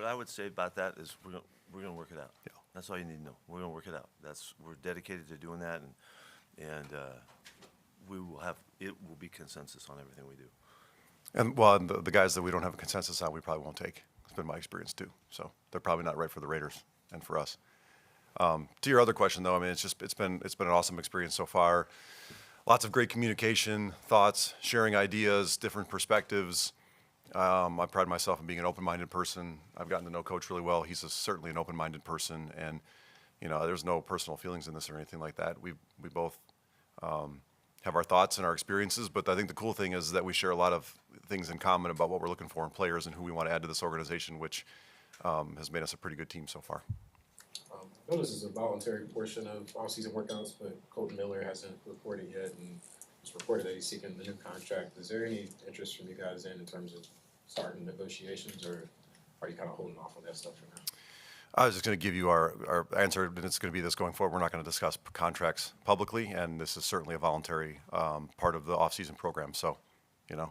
I would say about that is we're gonna work it out. Yeah. That's all you need to know. We're gonna work it out. We're dedicated to doing that, and we will have, it will be consensus on everything we do. And well, and the guys that we don't have a consensus on, we probably won't take. It's been my experience too. So they're probably not right for the Raiders and for us. To your other question, though, I mean, it's been an awesome experience so far. Lots of great communication, thoughts, sharing ideas, different perspectives. I pride myself in being an open-minded person. I've gotten to know Coach really well. He's certainly an open-minded person, and there's no personal feelings in this or anything like that. We both have our thoughts and our experiences, but I think the cool thing is that we share a lot of things in common about what we're looking for in players and who we want to add to this organization, which has made us a pretty good team so far. I know this is a voluntary portion of off-season workouts, but Colton Miller hasn't reported yet, and it's reported that he's seeking the new contract. Is there any interest from you guys in terms of starting negotiations, or are you kind of holding off on that stuff for now? I was just going to give you our answer, and it's going to be this going forward. We're not going to discuss contracts publicly, and this is certainly a voluntary part of the off-season program. So,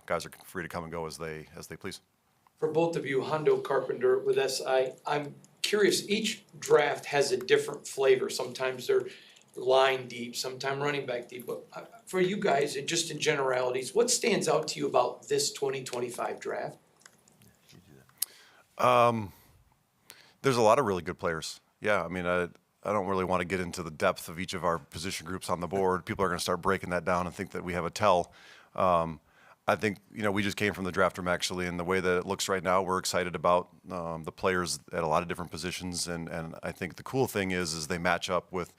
guys are free to come and go as they please. For both of you, Hondo Carpenter with SI, I'm curious, each draft has a different flavor. Sometimes they're line deep, sometimes running back deep. But for you guys, and just in generalities, what stands out to you about this 2025 draft? There's a lot of really good players. Yeah, I mean, I don't really want to get into the depth of each of our position groups on the board. People are going to start breaking that down and think that we have a tell. I think, we just came from the draft room, actually, and the way that it looks right now, we're excited about the players at a lot of different positions. And I think the cool thing is they match up with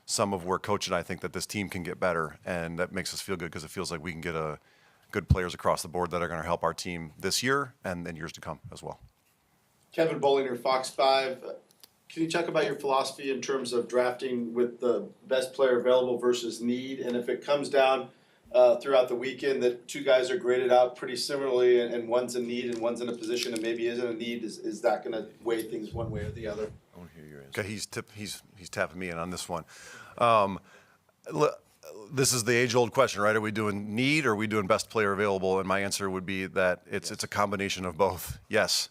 some of where Coach and I think that this team can get better. And that makes us feel good because it feels like we can get good players across the board that are going to help our team this year and in years to come as well. Kevin Bollinger, Fox 5. Can you talk about your philosophy in terms of drafting with the best player available versus need? And if it comes down throughout the weekend that two guys are graded out pretty similarly and one's in need and one's in a position and maybe isn't a need, is that going to weigh things one way or the other? I want to hear your answer. Okay, he's tapping me in on this one. This is the age-old question, right? Are we doing need or are we doing best player available? And my answer would be that it's a combination of both. Yes.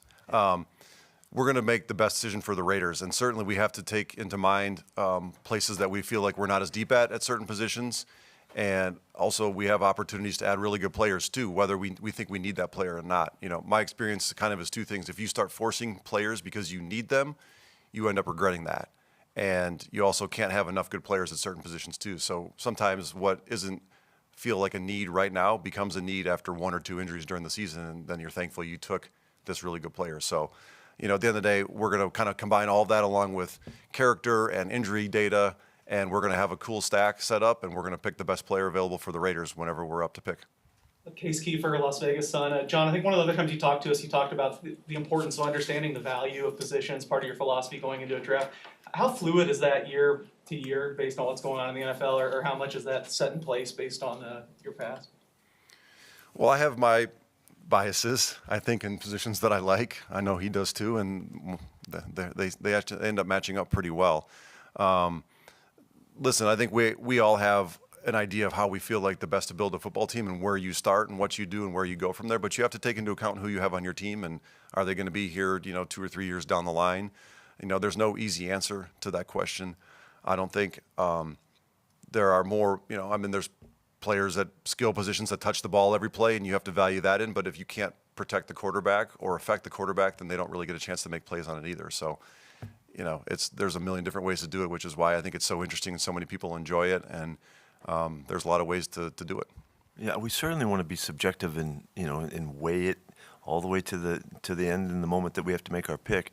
We're going to make the best decision for the Raiders, and certainly we have to take into mind places that we feel like we're not as deep at certain positions, and also we have opportunities to add really good players too, whether we think we need that player or not. My experience kind of is two things. If you start forcing players because you need them, you end up regretting that, and you also can't have enough good players at certain positions too. So sometimes what isn't feel like a need right now becomes a need after one or two injuries during the season, and then you're thankful you took this really good player. So at the end of the day, we're going to kind of combine all of that along with character and injury data, and we're going to have a cool stack set up, and we're going to pick the best player available for the Raiders whenever we're up to pick. Case Kiefer, Las Vegas Sun. John, I think one of the other times you talked to us, you talked about the importance of understanding the value of positions, part of your philosophy going into a draft. How fluid is that year to year based on what's going on in the NFL, or how much is that set in place based on your past? Well, I have my biases, I think, in positions that I like. I know he does too, and they actually end up matching up pretty well. Listen, I think we all have an idea of how we feel like the best to build a football team and where you start and what you do and where you go from there. But you have to take into account who you have on your team and are they going to be here, 2 or 3 years down the line. There's no easy answer to that question. I don't think there are more, there's players at skill positions that touch the ball every play, and you have to value that in. But if you can't protect the quarterback or affect the quarterback, then they don't really get a chance to make plays on it either. So, there's a million different ways to do it, which is why I think it's so interesting and so many people enjoy it. And there's a lot of ways to do it. Yeah, we certainly want to be subjective and and weigh it all the way to the end in the moment that we have to make our pick,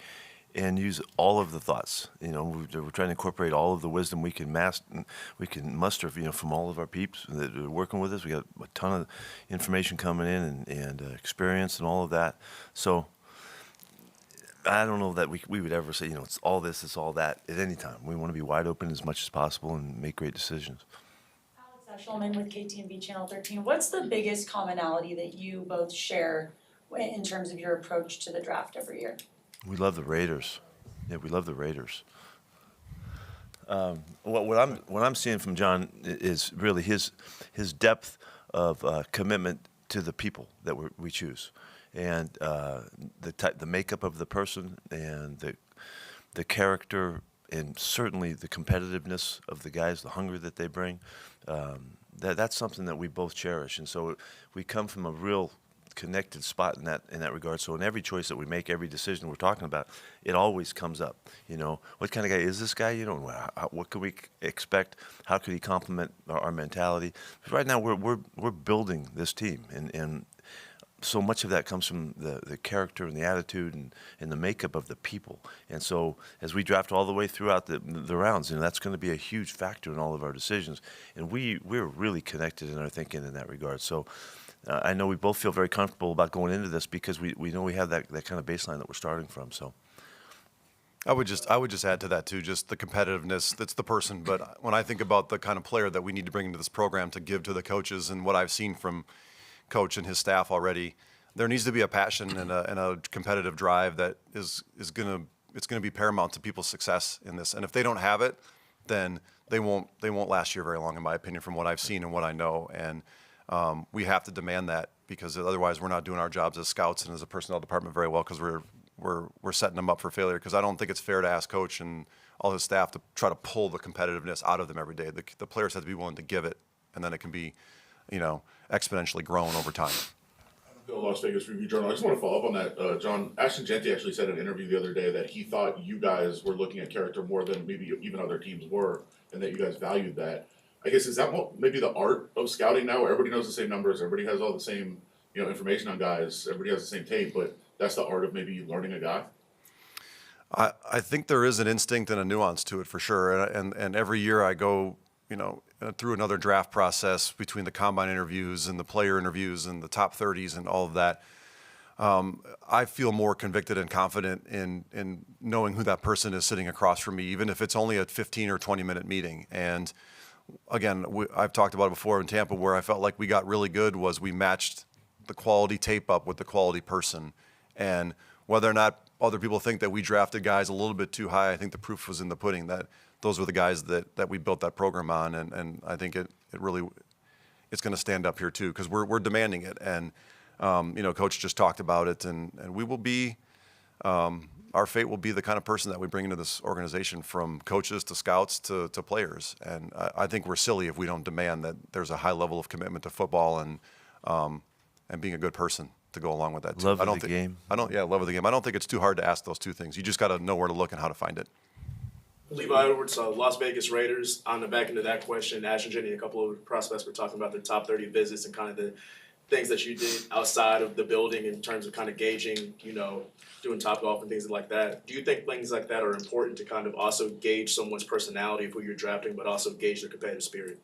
and use all of the thoughts. We're trying to incorporate all of the wisdom we can muster, from all of our peeps that are working with us. We got a ton of information coming in and experience and all of that. So I don't know that we would ever say, it's all this, it's all that at any time. We want to be wide open as much as possible and make great decisions. Alex Eshelman with KTMB Channel 13. What's the biggest commonality that you both share in terms of your approach to the draft every year? We love the Raiders. Yeah, we love the Raiders. What I'm seeing from John is really his depth of commitment to the people that we choose, and the makeup of the person, and the character, and certainly the competitiveness of the guys, the hunger that they bring. That's something that we both cherish, and so we come from a real connected spot in that regard. So in every choice that we make, every decision we're talking about, it always comes up. You know, what kind of guy is this guy? You know, what could we expect? How could he complement our mentality? Because right now we're building this team, and so much of that comes from the character and the attitude and the makeup of the people. And so as we draft all the way throughout the rounds, you know, that's going to be a huge factor in all of our decisions. And we're really connected in our thinking in that regard. So I know we both feel very comfortable about going into this because we know we have that kind of baseline that we're starting from. So I would just add to that too, just the competitiveness. That's the person. But when I think about the kind of player that we need to bring into this program to give to the coaches, and what I've seen from Coach and his staff already, there needs to be a passion and a competitive drive that is gonna be paramount to people's success in this. And if they don't have it, then they won't last here very long, in my opinion, from what I've seen and what I know. And we have to demand that, because otherwise we're not doing our jobs as scouts and as a personnel department very well, because we're setting them up for failure. Because I don't think it's fair to ask Coach and all his staff to try to pull the competitiveness out of them every day. The players have to be willing to give it, and then it can be, you know, exponentially grown over time. The Las Vegas Review-Journal. I just want to follow up on that. John, Ashton Jeanty actually said in an interview the other day that he thought you guys were looking at character more than maybe even other teams were, and that you guys valued that. I guess, is that maybe the art of scouting now, where everybody knows the same numbers, everybody has all the same, you know, information on guys, everybody has the same tape, but that's the art of maybe learning a guy? I think there is an instinct and a nuance to it for sure. And every year I go, you know, through another draft process between the combine interviews and the player interviews and the top 30s and all of that. I feel more convicted and confident in knowing who that person is sitting across from me, even if it's only a 15 or 20-minute meeting. And again, I've talked about it before in Tampa, where I felt like we got really good was we matched the quality tape up with the quality person. And whether or not other people think that we drafted guys a little bit too high, I think the proof was in the pudding that those were the guys that we built that program on. And I think it's going to stand up here too, because we're demanding it. And, you know, Coach just talked about it, and we will be, our fate will be the kind of person that we bring into this organization, from coaches to scouts to players. And I think we're silly if we don't demand that there's a high level of commitment to football and being a good person to go along with that too. Love of the game. Love of the game. I don't think it's too hard to ask those two things. You just got to know where to look and how to find it. Levi Edwards, Las Vegas Raiders. On the back end of that question, Ashton Jeanty, a couple of prospects were talking about their top 30 visits and kind of the things that you did outside of the building in terms of kind of gauging, you know, doing Top Golf and things like that. Do you think things like that are important to kind of also gauge someone's personality of who you're drafting, but also gauge their competitive spirit?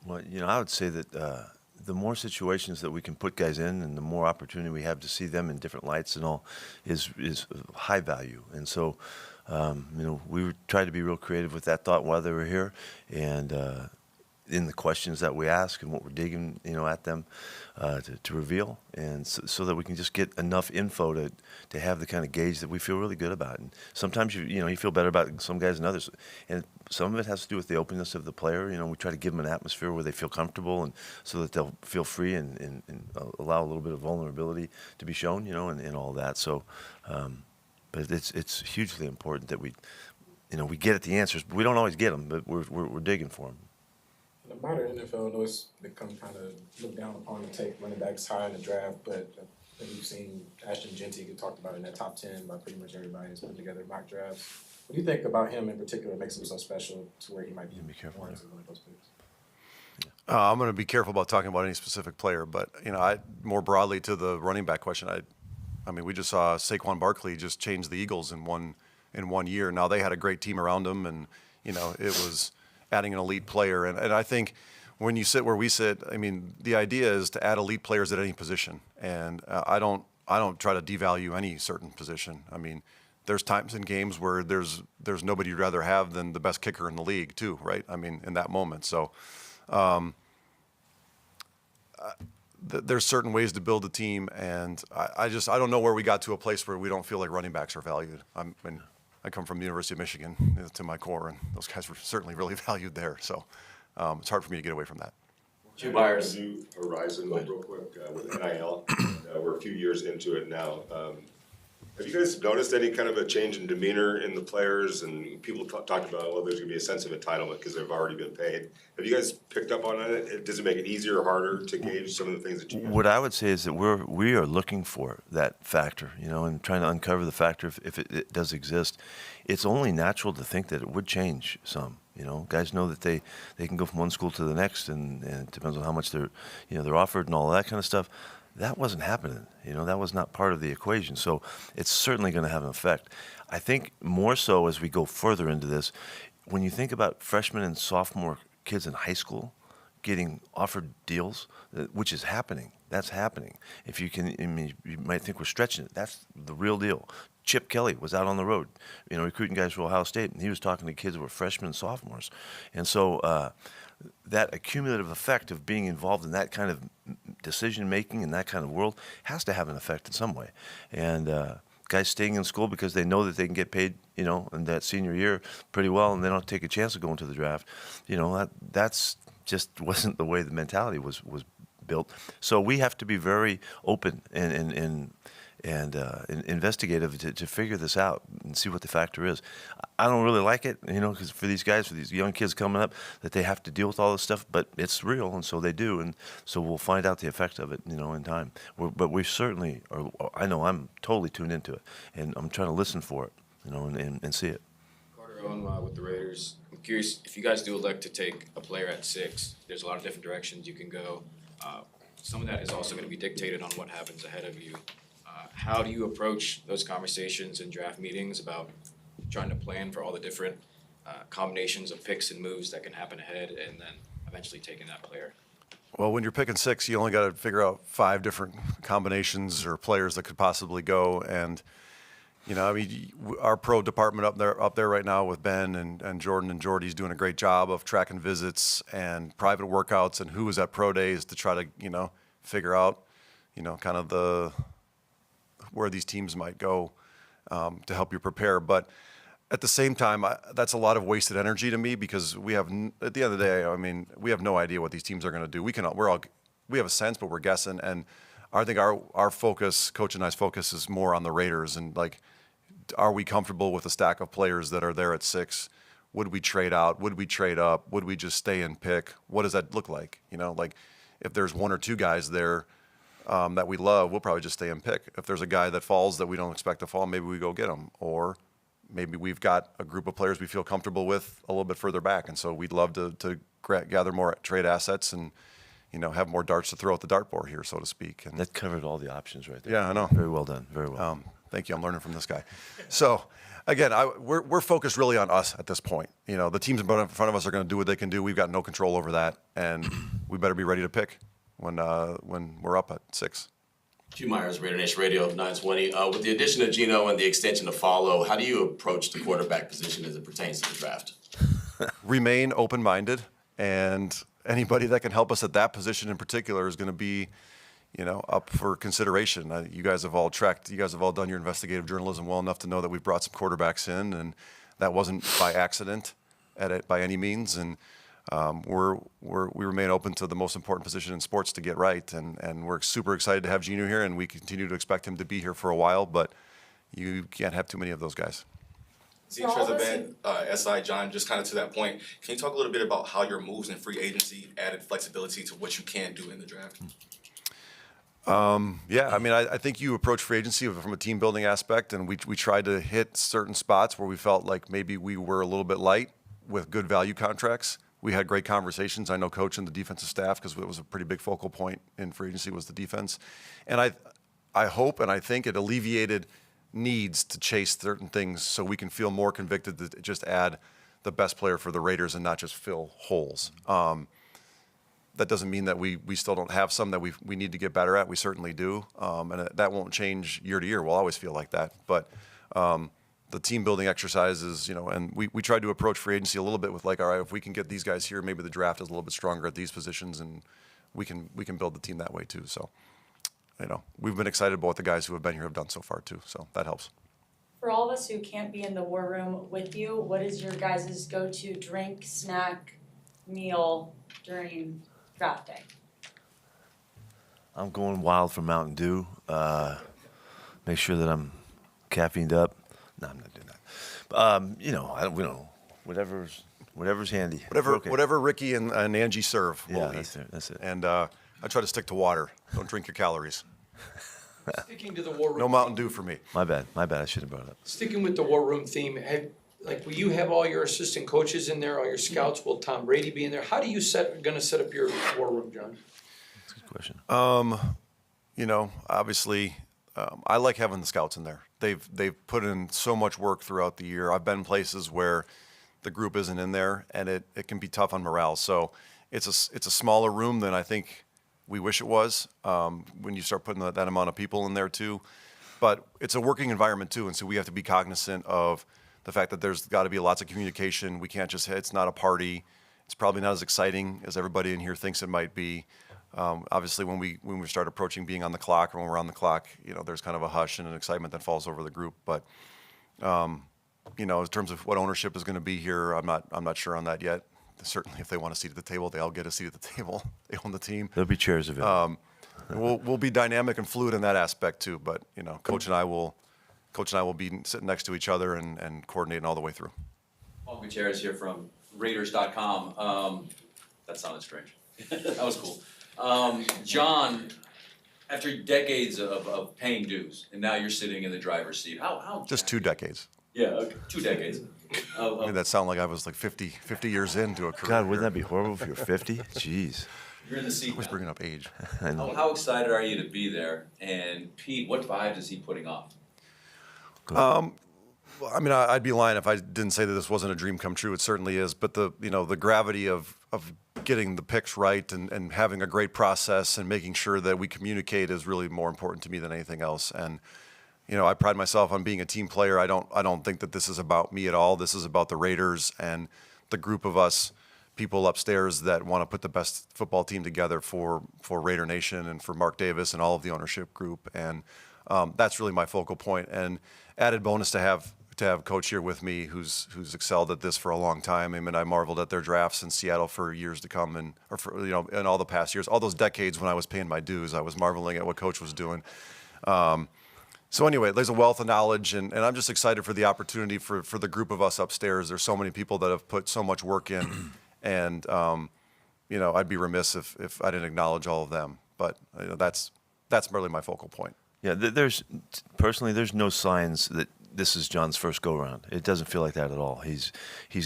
Well, you know, I would say that the more situations that we can put guys in, and the more opportunity we have to see them in different lights and all, is high value. And so, you know, we try to be real creative with that thought while they were here, and in the questions that we ask and what we're digging, you know, at them to reveal, and so that we can just get enough info to have the kind of gauge that we feel really good about. And sometimes you feel better about some guys than others, and some of it has to do with the openness of the player. You know, we try to give them an atmosphere where they feel comfortable, and so that they'll feel free and allow a little bit of vulnerability to be shown, you know, and all that. So, but it's hugely important that we get at the answers. We don't always get them, but we're digging for them. In the modern NFL, I know it's become kind of looked down upon to take running backs high in the draft, but I think you've seen Ashton Jeanty get talked about in that top 10 by pretty much everybody who's put together mock drafts. What do you think about him in particular that makes him so special to where he might be warranted one of those picks? I'm going to be careful about talking about any specific player, but you know, more broadly to the running back question, I mean, we just saw Saquon Barkley just change the Eagles in one year. Now they had a great team around him, and you know, it was adding an elite player. And I think when you sit where we sit, I mean, the idea is to add elite players at any position. And I don't try to devalue any certain position. I mean, there's times in games where there's nobody you'd rather have than the best kicker in the league too, right? I mean, in that moment. So there's certain ways to build a team, and I don't know where we got to a place where we don't feel like running backs are valued. I come from the University of Michigan to my core, and those guys were certainly really valued there. So it's hard for me to get away from that. Two buyers. New horizon, real quick, with NIL. We're a few years into it now. Have you guys noticed any kind of a change in demeanor in the players? And people talked about, well, there's going to be a sense of entitlement because they've already been paid. Have you guys picked up on it? Does it make it easier or harder to gauge some of the things that you guys? What I would say is that we are looking for that factor, and trying to uncover the factor if it does exist. It's only natural to think that it would change some. Guys know that they can go from one school to the next, and it depends on how much they're offered and all that kind of stuff. That wasn't happening. That was not part of the equation. So it's certainly going to have an effect. I think more so as we go further into this, when you think about freshman and sophomore kids in high school getting offered deals, which is happening. That's happening. If you can, you might think we're stretching it. That's the real deal. Chip Kelly was out on the road, recruiting guys for Ohio State, and he was talking to kids who were freshmen and sophomores. And so that accumulative effect of being involved in that kind of decision-making in that kind of world has to have an effect in some way. And guys staying in school because they know that they can get paid, in that senior year pretty well, and they don't take a chance of going to the draft. That's just wasn't the way the mentality was built. So we have to be very open and investigative to figure this out and see what the factor is. I don't really like it, because for these guys, for these young kids coming up, that they have to deal with all this stuff, but it's real, and so they do, and so we'll find out the effect of it, in time. But we certainly are. I know I'm totally tuned into it, and I'm trying to listen for it, and see it. Carter Owen with the Raiders. I'm curious, if you guys do elect to take a player at 6, there's a lot of different directions you can go. Some of that is also going to be dictated on what happens ahead of you. How do you approach those conversations in draft meetings about trying to plan for all the different combinations of picks and moves that can happen ahead, and then eventually taking that player? Well, when you're picking 6, you only got to figure out 5 different combinations or players that could possibly go. And our pro department up there right now with Ben and Jordan and Jordy's doing a great job of tracking visits and private workouts and who was at pro days to try to figure out kind of where these teams might go to help you prepare. But at the same time, that's a lot of wasted energy to me, because at the end of the day, we have no idea what these teams are going to do. We have a sense, but we're guessing. And I think our focus, Coach and I's focus, is more on the Raiders and are we comfortable with a stack of players that are there at 6? Would we trade out? Would we trade up? Would we just stay and pick? What does that look like? If there's 1 or 2 guys there that we love, we'll probably just stay and pick. If there's a guy that falls that we don't expect to fall, maybe we go get him. Or maybe we've got a group of players we feel comfortable with a little bit further back, and so we'd love to gather more trade assets and have more darts to throw at the dartboard here, so to speak. And that covered all the options right there. Yeah, I know. Very well done. Very well. Thank you. I'm learning from this guy. So, again, we're focused really on us at this point. The teams in front of us are going to do what they can do. We've got no control over that, and we better be ready to pick when we're up at 6. Hugh Myers, Raider Nation Radio 920. With the addition of Geno and the extension of Follow, how do you approach the quarterback position as it pertains to the draft? Remain open-minded, and anybody that can help us at that position in particular is going to be up for consideration. You guys have all done your investigative journalism well enough to know that we've brought some quarterbacks in, and that wasn't by accident by any means. And we remain open to the most important position in sports to get right. And we're super excited to have Geno here, and we continue to expect him to be here for a while, but you can't have too many of those guys. See, Trezevan, SI, John, just kind of to that point, can you talk a little bit about how your moves in free agency added flexibility to what you can do in the draft? I think you approach free agency from a team building aspect, and we tried to hit certain spots where we felt like maybe we were a little bit light with good value contracts. We had great conversations. I know Coach and the defensive staff, because it was a pretty big focal point in free agency, was the defense. And I hope and I think it alleviated needs to chase certain things so we can feel more convicted to just add the best player for the Raiders and not just fill holes. That doesn't mean that we still don't have some that we need to get better at. We certainly do. And that won't change year to year. We'll always feel like that. But the team building exercises, and we tried to approach free agency a little bit with all right, if we can get these guys here, maybe the draft is a little bit stronger at these positions, and we can build the team that way too. So, we've been excited about what the guys who have been here have done so far too. So that helps. For all of us who can't be in the war room with you, what is your guys' go-to drink, snack, meal during draft day? I'm going wild for Mountain Dew. Make sure that I'm caffeined up. No, I'm not doing that. You know, we don't know. Whatever's handy. Okay. Whatever Ricky and Angie serve, we'll Yeah, eat. that's it. That's it. And I try to stick to water. Don't drink your calories. Sticking to the war room. No Mountain Dew for me. My bad. I should have brought it up. Sticking with the war room theme, will you have all your assistant coaches in there, all your scouts? Will Tom Brady be in there? How do you gonna set up your war room, John? That's a good question. You know, obviously, I like having the scouts in there. They've put in so much work throughout the year. I've been places where the group isn't in there, and it can be tough on morale. So it's a smaller room than I think we wish it was when you start putting that amount of people in there too. But it's a working environment too, and so we have to be cognizant of the fact that there's got to be lots of communication. We can't just, it's not a party. It's probably not as exciting as everybody in here thinks it might be. Obviously, when we start approaching being on the clock, or when we're on the clock, you know, there's kind of a hush and an excitement that falls over the group. But you know, in terms of what ownership is going to be here, I'm not sure on that yet. Certainly, if they want a seat at the table, they all get a seat at the table. They own the team. There'll be chairs available. We'll be dynamic and fluid in that aspect too. But you know, Coach and I will be sitting next to each other and coordinating all the way through. Paul Gutierrez here from Raiders.com. That sounded strange. That was cool. John, after decades of paying dues, and now you're sitting in the driver's seat. How Just 2 decades. Yeah, okay, 2 decades. Made that sound like I was like 50 years into a career. God, wouldn't that be horrible if you're 50? Jeez. You're in the seat. Always Now. bringing up age. I know. How excited are you to be there? And Pete, what vibes is he putting off? I mean, I'd be lying if I didn't say that this wasn't a dream come true. It certainly is. But the gravity of getting the picks right and having a great process and making sure that we communicate is really more important to me than anything else. And you know, I pride myself on being a team player. I don't think that this is about me at all. This is about the Raiders and the group of us people upstairs that want to put the best football team together for Raider Nation and for Mark Davis and all of the ownership group. And that's really my focal point. And added bonus to have Coach here with me, who's excelled at this for a long time. I mean, I marveled at their drafts in Seattle for years to come, in all the past years, all those decades when I was paying my dues, I was marveling at what Coach was doing. So anyway, there's a wealth of knowledge, and I'm just excited for the opportunity for the group of us upstairs. There's so many people that have put so much work in, and you know, I'd be remiss if I didn't acknowledge all of them. But you know, that's really my focal point. Yeah, there's no signs that this is John's first go-around. It doesn't feel like that at all. He's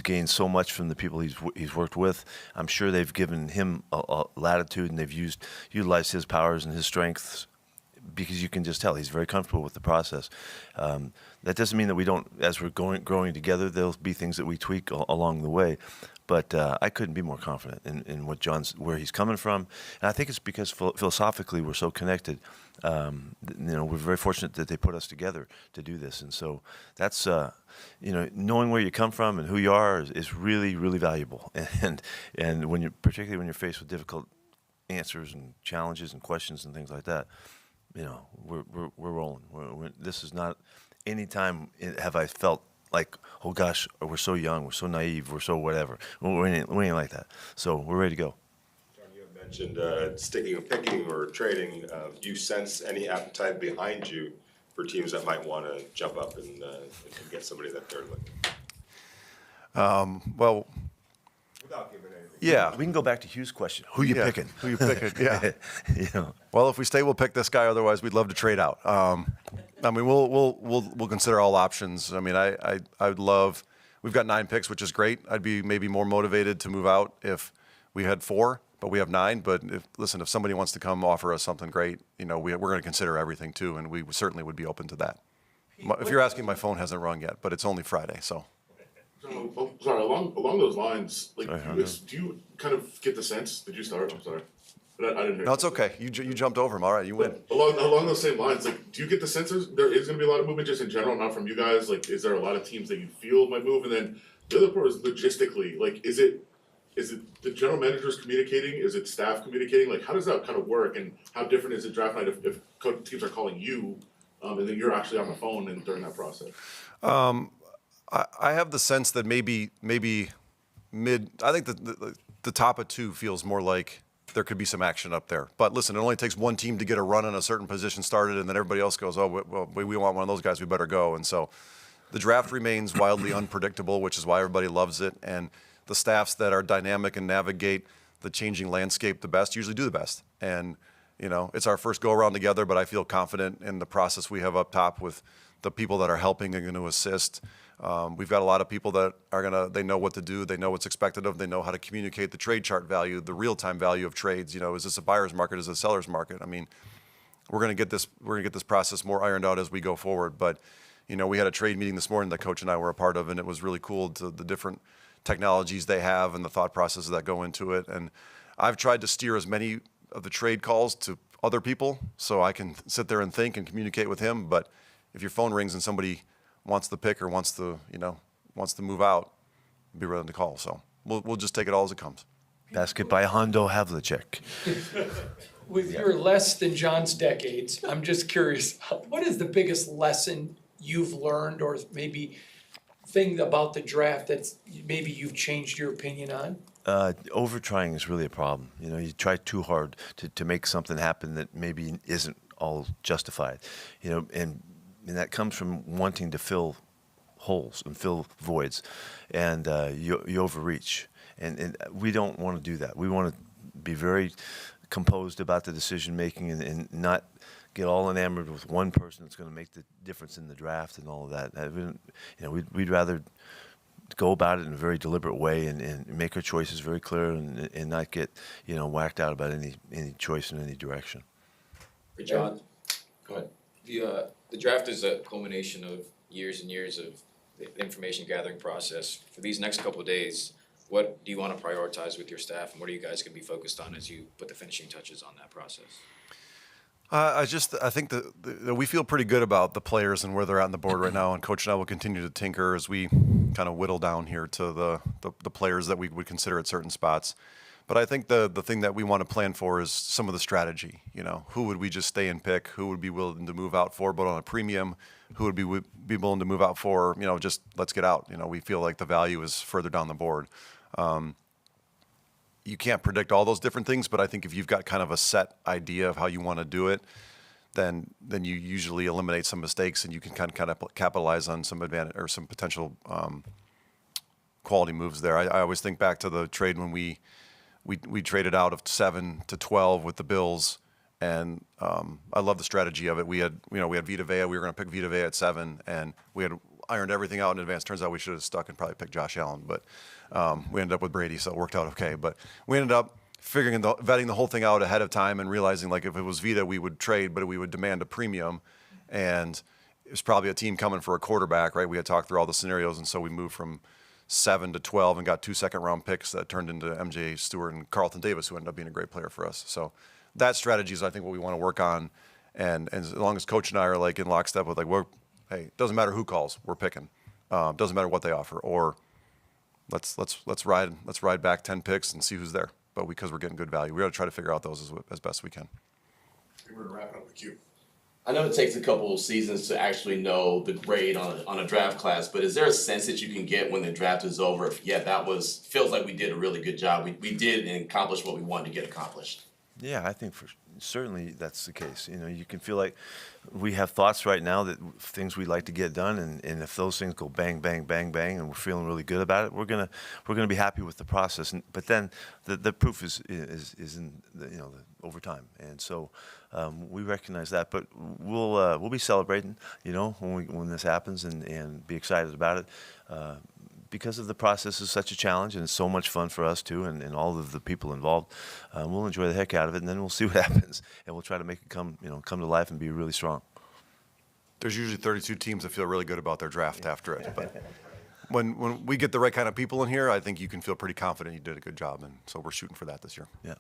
gained so much from the people he's worked with. I'm sure they've given him a latitude, and they've utilized his powers and his strengths, because you can just tell he's very comfortable with the process. That doesn't mean that we don't, as we're growing together, there'll be things that we tweak along the way. But I couldn't be more confident in where he's coming from. And I think it's because philosophically we're so connected. We're very fortunate that they put us together to do this. And so that's, knowing where you come from and who you are is really, really valuable. And particularly when you're faced with difficult answers and challenges and questions and things like that, we're rolling. This is not any time have I felt like, oh gosh, we're so young, we're so naive, we're so whatever. We ain't like that. So we're ready to go. John, you have mentioned sticking or picking or trading. Do you sense any appetite behind you for teams that might want to jump up and get somebody that they're looking? Well, without giving anything. Yeah. We can go back to Hugh's question. Who you picking? Who you picking? Yeah. You Well, if we stay, we'll pick this guy. Otherwise, we'd love to trade out. I mean, we'll consider all options. I mean, I would love. We've got 9 picks, which is great. I'd be maybe more motivated to move out if we had 4, but we have 9. But if somebody wants to come offer us something great, we're going to consider everything too, and we certainly would be open to that. If you're asking, my phone hasn't rung yet, but it's only Friday, so. So, sorry, along those lines, like, do you kind of get the sense? Did you start? I'm sorry. But I didn't hear. No, it's okay. You jumped over him. All right, you win. Along those same lines, like, do you get the sense there is going to be a lot of movement just in general, not from you guys? Like, is there a lot of teams that you feel might move? And then the other part is logistically, like, is it the general managers communicating? Is it staff communicating? Like, how does that kind of work? And how different is it draft night if teams are calling you, and then you're actually on the phone and during that process? I have the sense that maybe mid. I think the top of 2 feels more like there could be some action up there. But listen, it only takes one team to get a run on a certain position started, and then everybody else goes, oh, well, we want one of those guys, we better go. And so the draft remains wildly unpredictable, which is why everybody loves it. And the staffs that are dynamic and navigate the changing landscape the best usually do the best. And, you know, it's our first go-around together, but I feel confident in the process we have up top with the people that are helping and going to assist. We've got a lot of people that are they know what to do, they know what's expected of them, they know how to communicate the trade chart value, the real-time value of trades. You know, is this a buyer's market, is it a seller's market? I mean, we're going to get this process more ironed out as we go forward. But, you know, we had a trade meeting this morning that Coach and I were a part of, and it was really cool to the different technologies they have and the thought processes that go into it. And I've tried to steer as many of the trade calls to other people so I can sit there and think and communicate with him. But if your phone rings and somebody wants the pick or wants to move out, be ready to call. So we'll just take it all as it comes. Basket by Hondo Havlicek. With your less than John's decades, I'm just curious, what is the biggest lesson you've learned, or maybe thing about the draft that's maybe you've changed your opinion on? Over trying is really a problem. You know, you try too hard to make something happen that maybe isn't all justified. You know, and that comes from wanting to fill holes and fill voids, and you overreach. And we don't want to do that. We want to be very composed about the decision making and not get all enamored with one person that's going to make the difference in the draft and all of that. We'd rather go about it in a very deliberate way and make our choices very clear and not get whacked out about any choice in any direction. For John, go ahead. The draft is a culmination of years and years of the information gathering process. For these next couple of days, what do you want to prioritize with your staff, and what are you guys going to be focused on as you put the finishing touches on that process? I think that we feel pretty good about the players and where they're at on the board right now, and Coach and I will continue to tinker as we kind of whittle down here to the players that we would consider at certain spots. But I think the thing that we want to plan for is some of the strategy. You know, who would we just stay and pick? Who would be willing to move out for, but on a premium? Who would be willing to move out for, just let's get out. We feel like the value is further down the board. You can't predict all those different things, but I think if you've got kind of a set idea of how you want to do it, then you usually eliminate some mistakes and you can kind of capitalize on some advantage or some potential quality moves there. I always think back to the trade when we traded out of 7 to 12 with the Bills, and I love the strategy of it. We had Vita Vea. We were going to pick Vita Vea at 7, and we had ironed everything out in advance. Turns out we should have stuck and probably picked Josh Allen, but we ended up with Brady, so it worked out okay. But we ended up vetting the whole thing out ahead of time and realizing, like, if it was Vita, we would trade, but we would demand a premium, and it was probably a team coming for a quarterback, right? We had talked through all the scenarios, and so we moved from 7 to 12 and got 2 second-round picks that turned into MJ Stewart and Carlton Davis, who ended up being a great player for us. So that strategy is, I think, what we want to work on, and as long as Coach and I are like in lockstep with, like, hey, it doesn't matter who calls, we're picking. Doesn't matter what they offer, or let's ride back 10 picks and see who's there. But because we're getting good value, we got to try to figure out those as best we can. We're gonna wrap it up with you. I know it takes a couple of seasons to actually know the grade on a draft class, but is there a sense that you can get when the draft is over? Feels like we did a really good job. We did and accomplished what we wanted to get accomplished. Yeah, I think certainly that's the case. You can feel like we have thoughts right now that things we'd like to get done, and if those things go bang, bang, bang, bang, and we're feeling really good about it, we're gonna be happy with the process. But then the proof is in the over time, and so we recognize that. But we'll be celebrating, when this happens, and be excited about it. Because of the process is such a challenge, and it's so much fun for us too, and all of the people involved. We'll enjoy the heck out of it, and then we'll see what happens, and we'll try to make it come to life and be really strong. There's usually 32 teams that feel really good about their draft after it, but when we get the right kind of people in here, I think you can feel pretty confident you did a good job, and so we're shooting for that this year. Yeah.